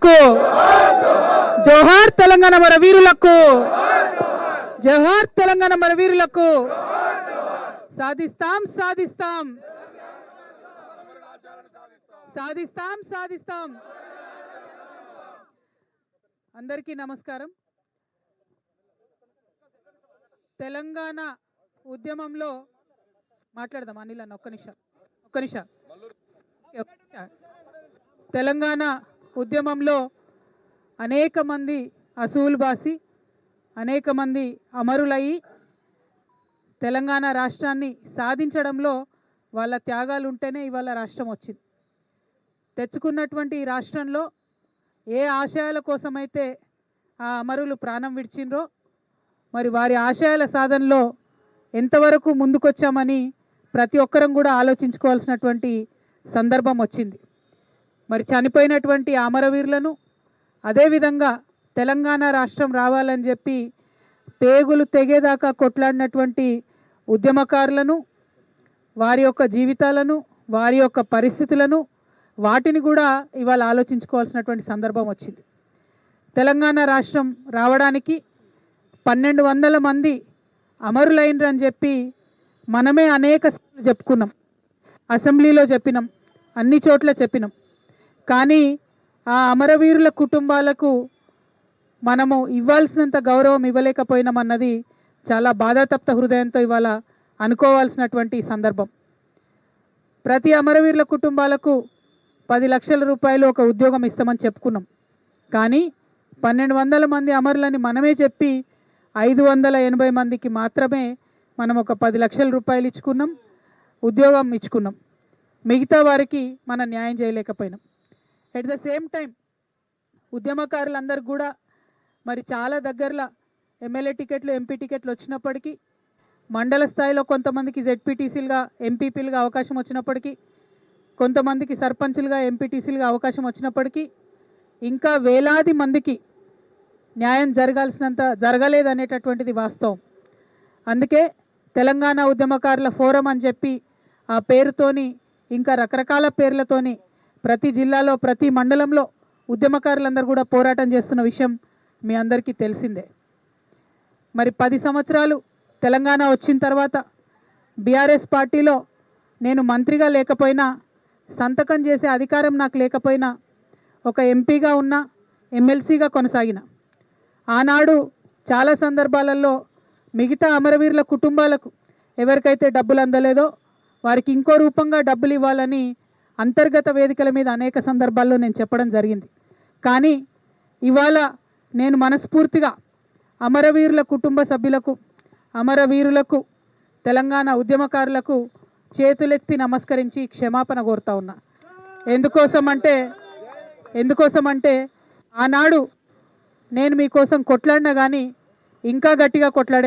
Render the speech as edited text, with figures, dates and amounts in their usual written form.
అమరవీరులకు జోహార్ తెలంగాణ అమరవీరులకు జోహార్ తెలంగాణ అమరవీరులకు సాధిస్తాం సాధిస్తాం సాధిస్తాం సాధిస్తాం అందరికీ నమస్కారం తెలంగాణ ఉద్యమంలో మాట్లాడదాం అనిల్ అన్న ఒక్క నిమిషం తెలంగాణ ఉద్యమంలో అనేక మంది అసూలు బాసి అనేక మంది అమరులయ్యి తెలంగాణ రాష్ట్రాన్ని సాధించడంలో వాళ్ళ త్యాగాలు ఉంటేనే ఇవాళ రాష్ట్రం వచ్చింది. తెచ్చుకున్నటువంటి ఈ రాష్ట్రంలో ఏ ఆశయాల కోసమైతే ఆ అమరులు ప్రాణం విడిచిండ్రో మరి వారి ఆశయాల సాధనలో ఎంతవరకు ముందుకొచ్చామని ప్రతి ఒక్కరం కూడా ఆలోచించుకోవాల్సినటువంటి సందర్భం వచ్చింది. మరి చనిపోయినటువంటి అమరవీరులను అదేవిధంగా తెలంగాణ రాష్ట్రం రావాలని చెప్పి పేగులు తెగేదాకా కొట్లాడినటువంటి ఉద్యమకారులను వారి యొక్క జీవితాలను వారి యొక్క పరిస్థితులను వాటిని కూడా ఇవాళ ఆలోచించుకోవాల్సినటువంటి సందర్భం వచ్చింది. తెలంగాణ రాష్ట్రం రావడానికి 1200 మంది అమరులైనరని చెప్పి మనమే అనేక చెప్పుకున్నాం, అసెంబ్లీలో చెప్పినాం, అన్ని చోట్ల చెప్పినాం. కానీ ఆ అమరవీరుల కుటుంబాలకు మనము ఇవ్వాల్సినంత గౌరవం ఇవ్వలేకపోయినామన్నది చాలా బాధాతప్త హృదయంతో ఇవాళ అనుకోవాల్సినటువంటి సందర్భం. ప్రతి అమరవీరుల కుటుంబాలకు 10 లక్షల రూపాయలు ఒక ఉద్యోగం ఇస్తామని చెప్పుకున్నాం. కానీ 1200 మంది అమరులని మనమే చెప్పి 580 మందికి మాత్రమే మనం ఒక 10 లక్షల రూపాయలు ఇచ్చుకున్నాం, ఉద్యోగం ఇచ్చుకున్నాం. మిగతా వారికి మనం న్యాయం చేయలేకపోయినాం. ఎట్ ద సేమ్ టైం ఉద్యమకారులందరూ కూడా మరి చాలా దగ్గరలో ఎమ్మెల్యే టికెట్లు ఎంపీ టికెట్లు వచ్చినప్పటికీ మండల స్థాయిలో కొంతమందికి జెడ్పీటీసీలుగా ఎంపీపీలుగా అవకాశం వచ్చినప్పటికీ కొంతమందికి సర్పంచులుగా ఎంపీటీసీలుగా అవకాశం వచ్చినప్పటికీ ఇంకా వేలాది మందికి న్యాయం జరగలేదనేటటువంటిది వాస్తవం. అందుకే తెలంగాణ ఉద్యమకారుల ఫోరం అని చెప్పి ఆ పేరుతోని ఇంకా రకరకాల పేర్లతోని ప్రతి జిల్లాలో ప్రతి మండలంలో ఉద్యమకారులందరూ కూడా పోరాటం చేస్తున్న విషయం మీ అందరికీ తెలిసిందే. మరి 10 సంవత్సరాలు తెలంగాణ వచ్చిన తర్వాత బీఆర్ఎస్ పార్టీలో నేను మంత్రిగా లేకపోయినా, సంతకం చేసే అధికారం నాకు లేకపోయినా, ఒక ఎంపీగా ఉన్నా, ఎమ్మెల్సీగా కొనసాగిన. ఆనాడు చాలా సందర్భాలలో మిగతా అమరవీరుల కుటుంబాలకు ఎవరికైతే డబ్బులు అందలేదో వారికి ఇంకో రూపంగా డబ్బులు ఇవ్వాలని అంతర్గత వేదికల మీద అనేక సందర్భాల్లో నేను చెప్పడం జరిగింది. కానీ ఇవాళ నేను మనస్ఫూర్తిగా అమరవీరుల కుటుంబ సభ్యులకు, అమరవీరులకు, తెలంగాణ ఉద్యమకారులకు చేతులెత్తి నమస్కరించి క్షమాపణ కోరుతా ఉన్నా. ఎందుకోసమంటే ఆనాడు నేను మీకోసం కొట్లాడినా కానీ ఇంకా గట్టిగా కొట్లాడే